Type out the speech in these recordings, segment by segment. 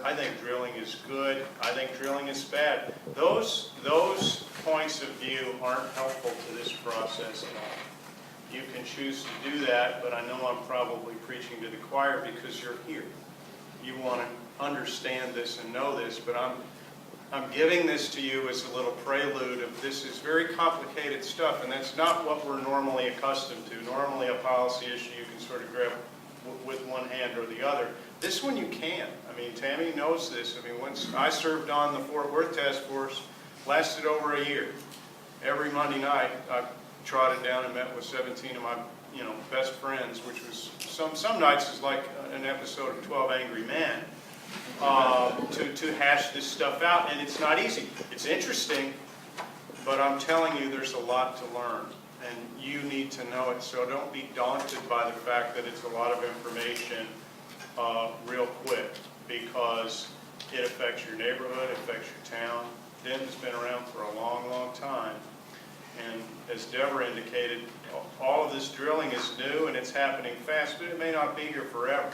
I think drilling is good. I think drilling is bad. Those points of view aren't helpful to this process at all. You can choose to do that, but I know I'm probably preaching to the choir because you're here. You want to understand this and know this, but I'm giving this to you as a little prelude of this is very complicated stuff, and that's not what we're normally accustomed to. Normally a policy issue you can sort of grab with one hand or the other. This one you can. I mean, Tammy knows this. I mean, once I served on the Fort Worth Task Force, lasted over a year. Every Monday night I trotted down and met with 17 of my best friends, which was some nights is like an episode of 12 Angry Men, to hash this stuff out, and it's not easy. It's interesting, but I'm telling you there's a lot to learn, and you need to know it, so don't be daunted by the fact that it's a lot of information real quick, because it affects your neighborhood, it affects your town. Denton's been around for a long, long time. And as Deborah indicated, all of this drilling is new and it's happening fast, but it may not be here forever.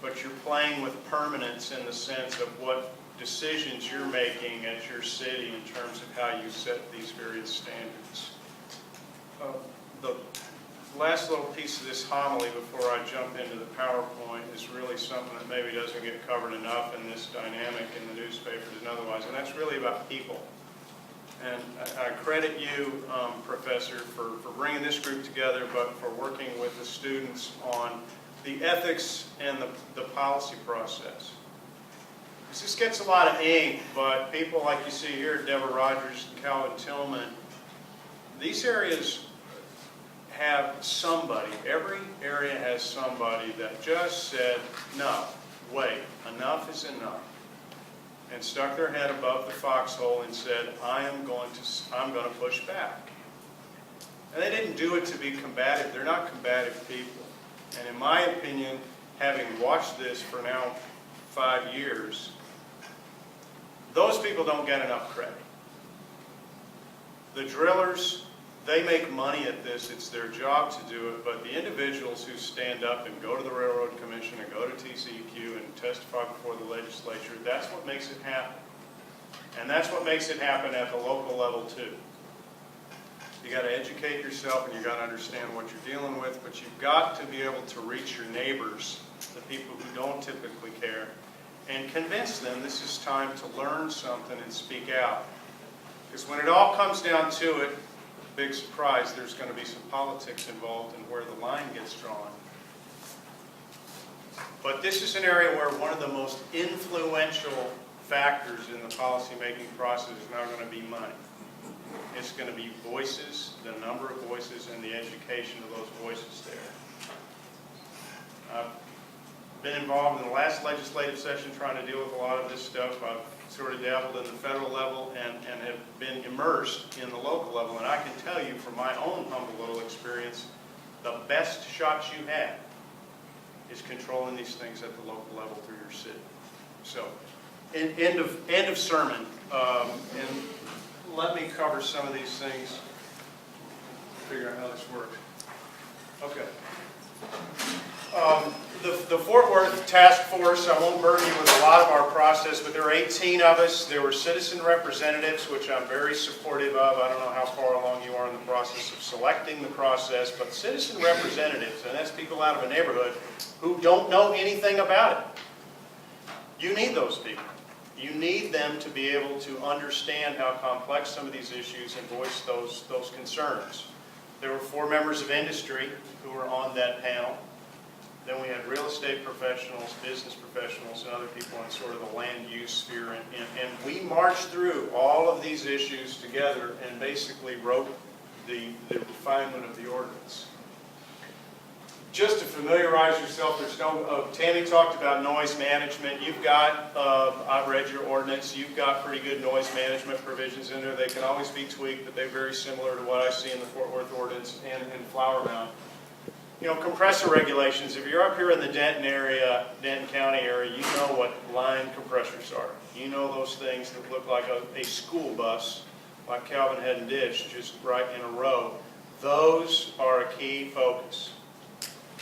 But you're playing with permanence in the sense of what decisions you're making at your city in terms of how you set these various standards. The last little piece of this homily before I jump into the PowerPoint is really something that maybe doesn't get covered enough in this dynamic in the newspapers and otherwise, and that's really about people. And I credit you, Professor, for bringing this group together, but for working with the students on the ethics and the policy process. This gets a lot of ink, but people like you see here, Deborah Rogers and Calvin Tillman, these areas have somebody, every area has somebody that just said, no, wait, enough is enough. And stuck their head above the foxhole and said, I'm going to push back. And they didn't do it to be combative. They're not combative people. And in my opinion, having watched this for now 5 years, those people don't get enough credit. The drillers, they make money at this. It's their job to do it. But the individuals who stand up and go to the Railroad Commission and go to TCEQ and testify before the legislature, that's what makes it happen. And that's what makes it happen at the local level too. You got to educate yourself and you got to understand what you're dealing with, but you've got to be able to reach your neighbors, the people who don't typically care, and convince them this is time to learn something and speak out. Because when it all comes down to it, big surprise, there's going to be some politics involved in where the line gets drawn. But this is an area where one of the most influential factors in the policy-making process is now going to be money. It's going to be voices, the number of voices, and the education of those voices there. I've been involved in the last legislative session trying to deal with a lot of this stuff. I've sort of dabbled in the federal level and have been immersed in the local level. And I can tell you from my own humble little experience, the best shots you have is controlling these things at the local level through your city. So, end of sermon. And let me cover some of these things, figure out how this works. Okay. The Fort Worth Task Force, I won't burden you with a lot of our process, but there were 18 of us. There were citizen representatives, which I'm very supportive of. I don't know how far along you are in the process of selecting the process, but citizen representatives, and that's people out of a neighborhood who don't know anything about it. You need those people. You need them to be able to understand how complex some of these issues and voice those concerns. There were 4 members of industry who were on that panel. Then we had real estate professionals, business professionals, and other people in sort of the land use sphere. And we marched through all of these issues together and basically wrote the refinement of the ordinance. Just to familiarize yourself, there's no, Tammy talked about noise management. You've got, I've read your ordinance, you've got pretty good noise management provisions in there. They can always be tweaked, but they're very similar to what I see in the Fort Worth ordinance and in Flower Mound. You know, compressor regulations, if you're up here in the Denton area, Denton County area, you know what line compressors are. You know those things that look like a school bus, like Calvin Head and Ditch, just right in a row. Those are a key focus.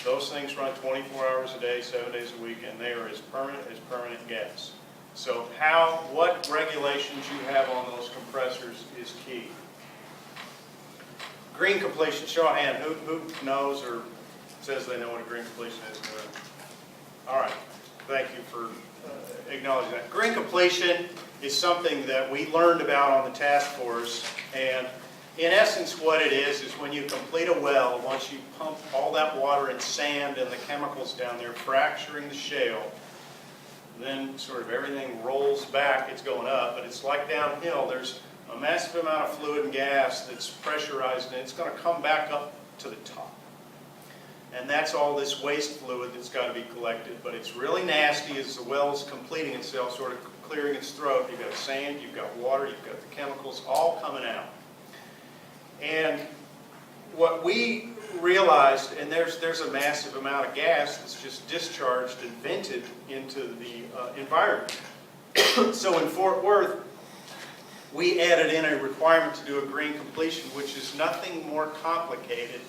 Those things run 24 hours a day, 7 days a week, and they are as permanent gas. So what regulations you have on those compressors is key. Green completion, show of hand, who knows or says they know what a green completion is? All right, thank you for acknowledging that. Green completion is something that we learned about on the task force, and in essence what it is when you complete a well, once you pump all that water and sand and the chemicals down there, fracturing the shale, then sort of everything rolls back, it's going up, but it's like downhill. There's a massive amount of fluid and gas that's pressurized, and it's going to come back up to the top. And that's all this waste fluid that's got to be collected. But it's really nasty as the well's completing itself, sort of clearing its throat. You've got sand, you've got water, you've got the chemicals all coming out. And what we realized, and there's a massive amount of gas that's just discharged and vented into the environment. So in Fort Worth, we added in a requirement to do a green completion, which is nothing more complicated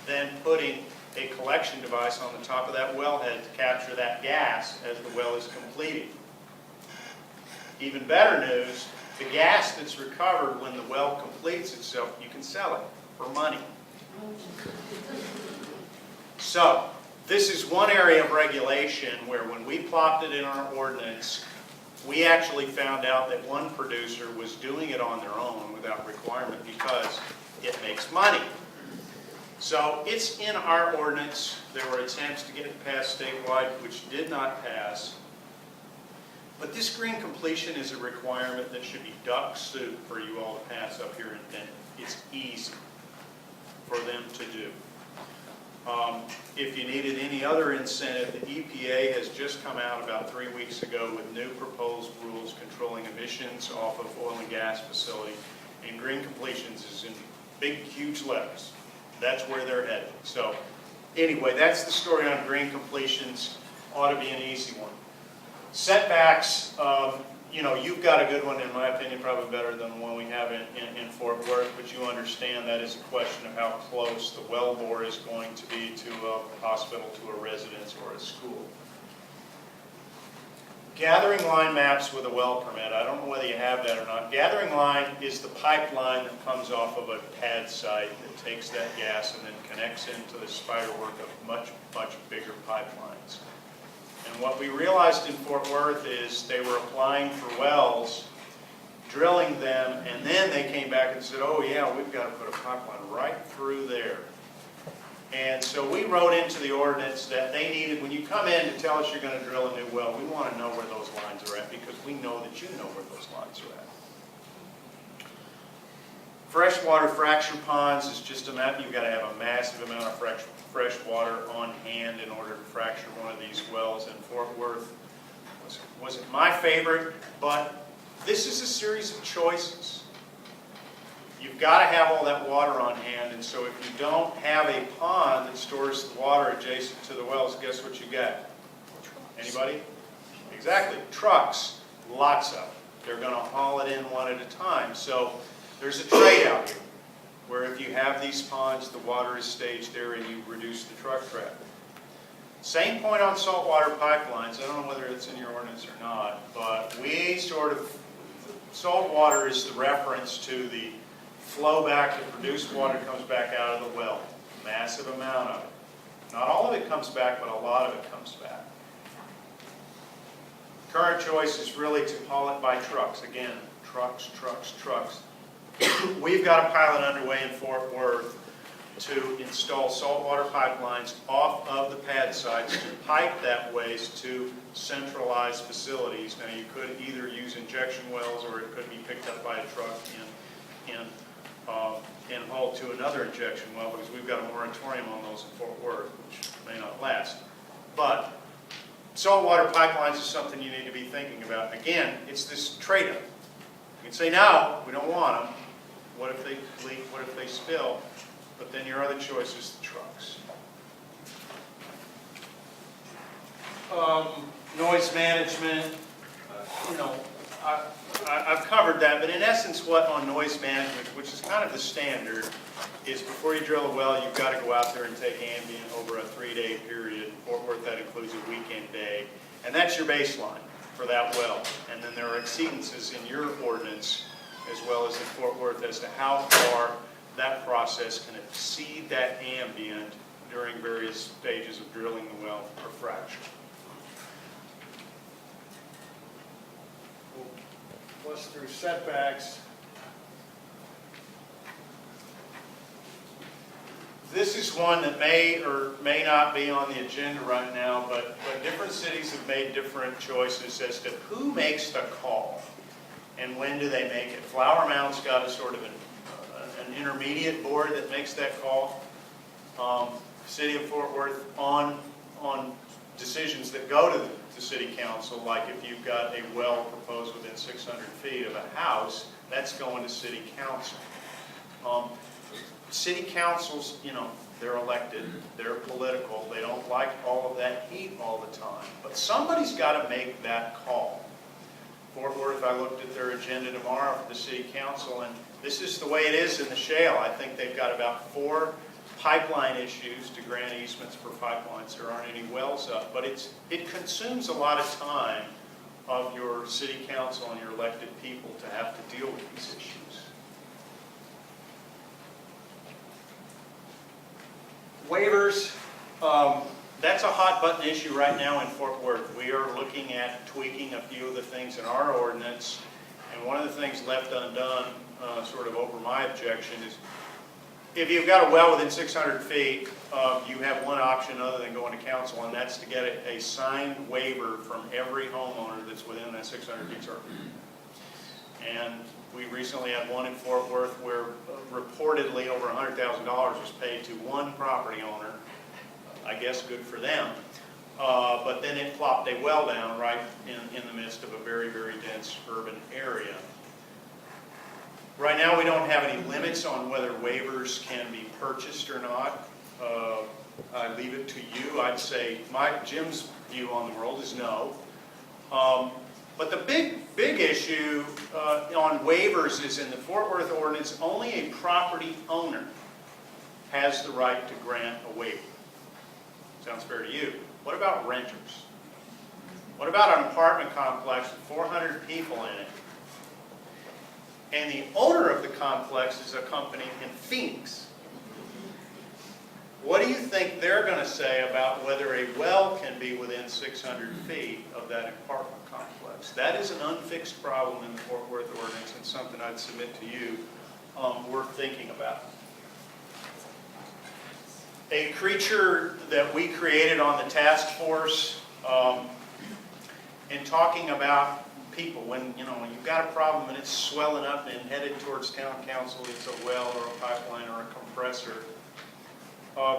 than putting a collection device on the top of that wellhead to capture that gas as the well is completed. Even better news, the gas that's recovered when the well completes itself, you can sell it for money. So, this is one area of regulation where when we plopped it in our ordinance, we actually found out that one producer was doing it on their own without requirement because it makes money. So it's in our ordinance. There were attempts to get it passed statewide, which did not pass. But this green completion is a requirement that should be duck soup for you all to pass up here in Denton. It's easy for them to do. If you needed any other incentive, the EPA has just come out about 3 weeks ago with new proposed rules controlling emissions off of oil and gas facility, and green completions is in big, huge letters. That's where they're headed. So anyway, that's the story on green completions. Ought to be an easy one. Setbacks, you've got a good one, in my opinion, probably better than the one we have in Fort Worth, but you understand that is a question of how close the well bore is going to be to a hospital, to a residence, or a school. Gathering line maps with a well permit. I don't know whether you have that or not. Gathering line is the pipeline that comes off of a pad site that takes that gas and then connects into the spiderwork of much, much bigger pipelines. And what we realized in Fort Worth is they were applying for wells, drilling them, and then they came back and said, oh yeah, we've got to put a pipeline right through there. And so we wrote into the ordinance that they needed, when you come in to tell us you're going to drill a new well, we want to know where those lines are at because we know that you know where those lines are at. Freshwater fracture ponds is just you've got to have a massive amount of fresh water on hand in order to fracture one of these wells. And Fort Worth wasn't my favorite, but this is a series of choices. You've got to have all that water on hand, and so if you don't have a pond that stores the water adjacent to the wells, guess what you get? Anybody? Exactly. Trucks. Lots of them. They're going to haul it in one at a time. So there's a trade-out here, where if you have these ponds, the water is staged there and you reduce the truck traffic. Same point on saltwater pipelines. I don't know whether it's in your ordinance or not, but saltwater is the reference to the flow back, the produced water comes back out of the well. Massive amount of it. Not all of it comes back, but a lot of it comes back. Current choice is really to haul it by trucks. Again, trucks. We've got a pilot underway in Fort Worth to install saltwater pipelines off of the pad sites to pipe that waste to centralized facilities. Now you could either use injection wells or it could be picked up by a truck and hauled to another injection well, because we've got a moratorium on those in Fort Worth, which may not last. But saltwater pipelines is something you need to be thinking about. Again, it's this trade-off. You can say, no, we don't want them. What if they leak? What if they spill? But then your other choice is the trucks. Noise management, I've covered that, but in essence what on noise management, which is kind of the standard, is before you drill a well, you've got to go out there and take ambient over a 3-day period. Fort Worth, that includes a weekend day. And that's your baseline for that well. And then there are exceedances in your ordinance, as well as in Fort Worth, as to how far that process can exceed that ambient during various stages of drilling the well or fracture. We'll bust through setbacks. This is one that may or may not be on the agenda right now, but different cities have made different choices as to who makes the call and when do they make it. Flower Mound's got a sort of an intermediate board that makes that call. City of Fort Worth on decisions that go to the city council, like if you've got a well proposed within 600 feet of a house, that's going to city council. City councils, you know, they're elected, they're political, they don't like all of that heat all the time. But somebody's got to make that call. Fort Worth, I looked at their agenda tomorrow for the city council, and this is the way it is in the shale. I think they've got about 4 pipeline issues to grant easements for pipelines. There aren't any wells up, but it consumes a lot of time of your city council and your elected people to have to deal with these issues. Waivers, that's a hot button issue right now in Fort Worth. We are looking at tweaking a few of the things in our ordinance, and one of the things left undone, sort of over my objection, is if you've got a well within 600 feet, you have one option other than going to council, and that's to get a signed waiver from every homeowner that's within that 600 feet circle. And we recently had one in Fort Worth where reportedly over $100,000 was paid to one property owner. I guess good for them. But then it plopped a well down right in the midst of a very, very dense urban area. Right now we don't have any limits on whether waivers can be purchased or not. I leave it to you. I'd say Jim's view on the world is no. But the big issue on waivers is in the Fort Worth ordinance, only a property owner has the right to grant a waiver. Sounds fair to you. What about renters? What about an apartment complex with 400 people in it? And the owner of the complex is a company in Phoenix. What do you think they're going to say about whether a well can be within 600 feet of that apartment complex? That is an unfixed problem in the Fort Worth ordinance, and something I'd submit to you worth thinking about. A creature that we created on the task force in talking about people, when you've got a problem and it's swelling up and headed towards town council, it's a well or a pipeline or a compressor.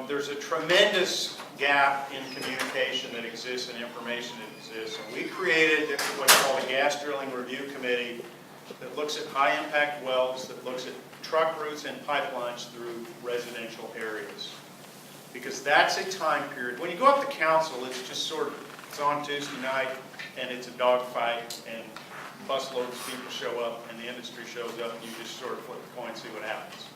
There's a tremendous gap in communication that exists and information that exists. And we created what's called a gas drilling review committee that looks at high impact wells, that looks at truck routes and pipelines through residential areas. Because that's a time period. When you go up to council, it's just sort of, it's on Tuesday night and it's a dogfight and busloads of people show up and the industry shows up and you just sort of flip the coin and see what happens.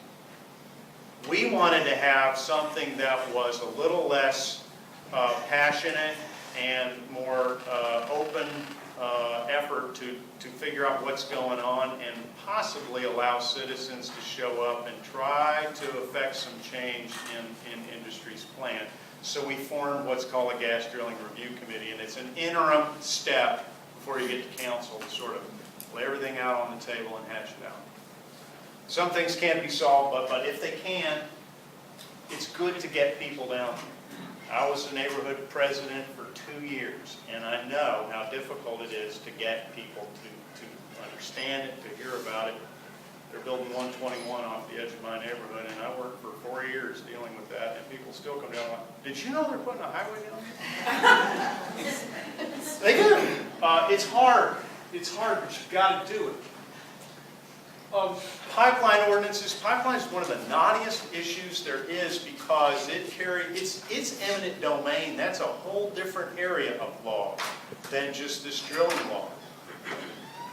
We wanted to have something that was a little less passionate and more open effort to figure out what's going on and possibly allow citizens to show up and try to affect some change in industry's plan. So we formed what's called a gas drilling review committee, and it's an interim step before you get to council to sort of lay everything out on the table and hash it out. Some things can't be solved, but if they can, it's good to get people down there. I was the neighborhood president for 2 years, and I know how difficult it is to get people to understand it, to hear about it. They're building 121 off the edge of my neighborhood, and I worked for 4 years dealing with that, and people still come down like, did you know they're putting a highway down there? They do. It's hard. It's hard, but you've got to do it. Pipeline ordinances. Pipeline is one of the knottiest issues there is because it's eminent domain. That's a whole different area of law than just this drilling law.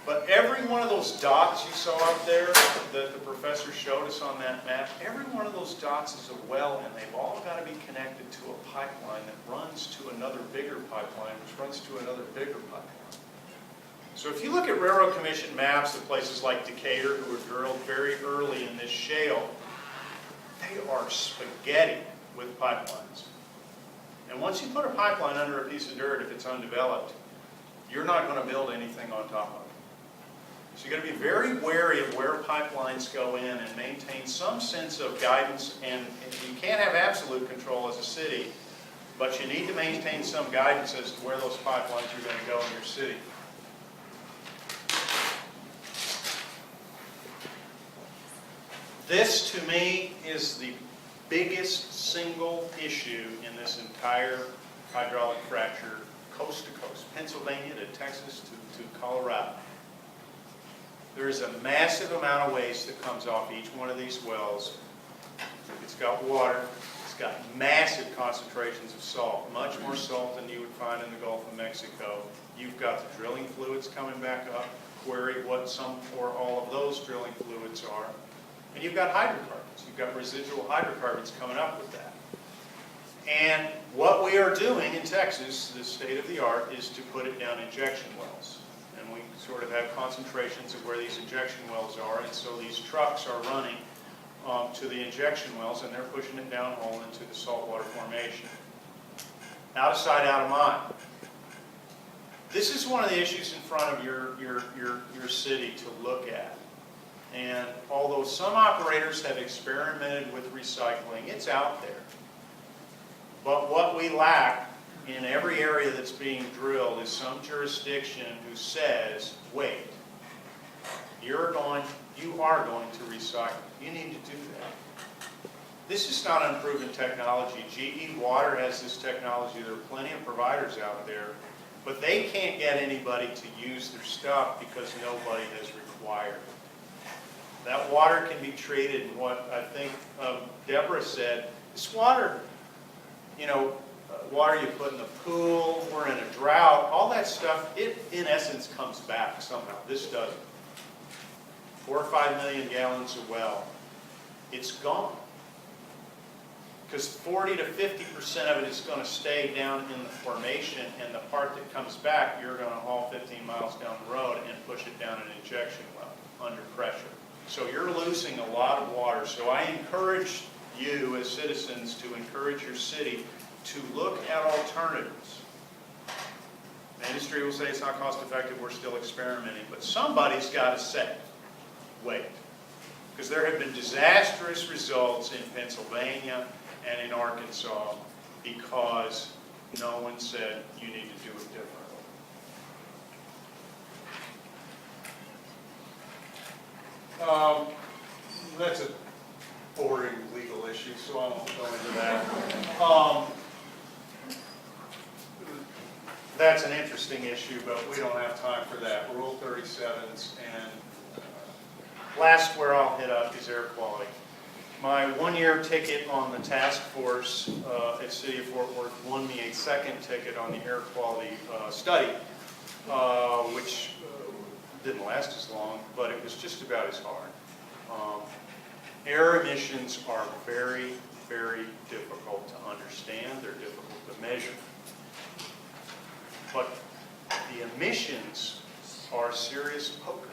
But every one of those dots you saw up there that the professor showed us on that map, every one of those dots is a well, and they've all got to be connected to a pipeline that runs to another bigger pipeline, which runs to another bigger pipeline. So if you look at Railroad Commission maps of places like Decatur, who were drilled very early in this shale, they are spaghetti with pipelines. And once you put a pipeline under a piece of dirt, if it's undeveloped, you're not going to build anything on top of it. So you've got to be very wary of where pipelines go in and maintain some sense of guidance. And you can't have absolute control as a city, but you need to maintain some guidance as to where those pipelines are going to go in your city. This, to me, is the biggest single issue in this entire hydraulic fracture, coast to coast, Pennsylvania to Texas to Colorado. There is a massive amount of waste that comes off each one of these wells. It's got water. It's got massive concentrations of salt, much more salt than you would find in the Gulf of Mexico. You've got the drilling fluids coming back up. Query what some or all of those drilling fluids are. And you've got hydrocarbons. You've got residual hydrocarbons coming up with that. And what we are doing in Texas, the state of the art, is to put it down injection wells. And we sort of have concentrations of where these injection wells are, and so these trucks are running to the injection wells, and they're pushing it downhole into the saltwater formation. Out of sight, out of mind. This is one of the issues in front of your city to look at. And although some operators have experimented with recycling, it's out there. But what we lack in every area that's being drilled is some jurisdiction who says, wait, you are going to recycle. You need to do that. This is not unproven technology. GE Water has this technology. There are plenty of providers out there, but they can't get anybody to use their stuff because nobody has required it. That water can be treated, and what I think Deborah said, this water, water you put in the pool or in a drought, all that stuff, it in essence comes back somehow. This doesn't. 4 or 5 million gallons a well, it's gone. Because 40 to 50% of it is going to stay down in the formation, and the part that comes back, you're going to haul 15 miles down the road and push it down an injection well under pressure. So you're losing a lot of water. So I encourage you as citizens to encourage your city to look at alternatives. The industry will say it's not cost effective, we're still experimenting, but somebody's got to say, wait. Because there have been disastrous results in Pennsylvania and in Arkansas because no one said you need to do it differently. That's a boring legal issue, so I won't go into that. That's an interesting issue, but we don't have time for that. Rule 37s, and last where I'll hit up is air quality. My one-year ticket on the task force at City of Fort Worth won me a second ticket on the air quality study, which didn't last as long, but it was just about as hard. Air emissions are very, very difficult to understand. They're difficult to measure. But the emissions are serious poker.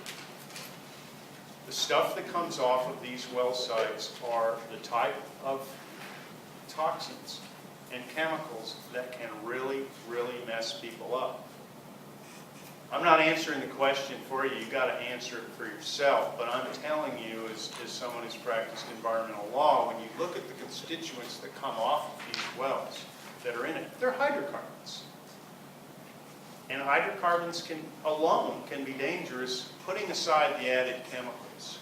The stuff that comes off of these well sites are the type of toxins and chemicals that can really, really mess people up. I'm not answering the question for you. You've got to answer it for yourself. But I'm telling you, as someone who's practiced environmental law, when you look at the constituents that come off of these wells that are in it, they're hydrocarbons. And hydrocarbons alone can be dangerous, putting aside the added chemicals.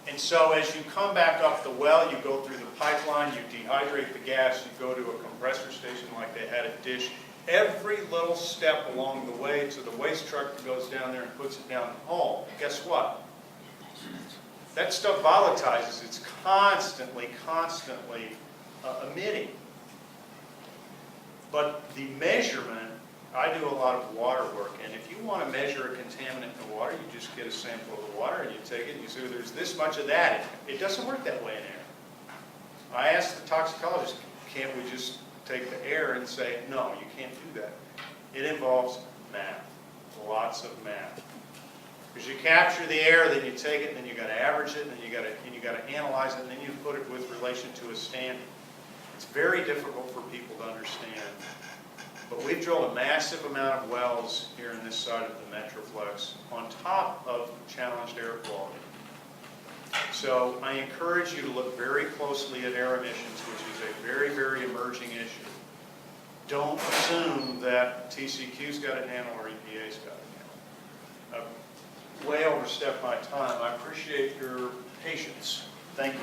And so as you come back up the well, you go through the pipeline, you dehydrate the gas, you go to a compressor station like they had at Dish. Every little step along the way to the waste truck that goes down there and puts it down the hole, guess what? That stuff volatilizes. It's constantly emitting. But the measurement, I do a lot of water work, and if you want to measure a contaminant in the water. You just get a sample of the water and you take it and you say, there's this much of that in it. It doesn't work that way in air. I asked the toxicologist, can't we just take the air and say, no, you can't do that. It involves math, lots of math. Because you capture the air, then you take it, and then you got to average it, and then you got to analyze it, and then you put it with relation to a standard. It's very difficult for people to understand. But we've drilled a massive amount of wells here in this side of the Metroplex on top of challenged air quality. So I encourage you to look very closely at air emissions, which is a very, very emerging issue. Don't assume that TCQ's got it handled or EPA's got it handled. I've way overstepped my time. I appreciate your patience. Thank you.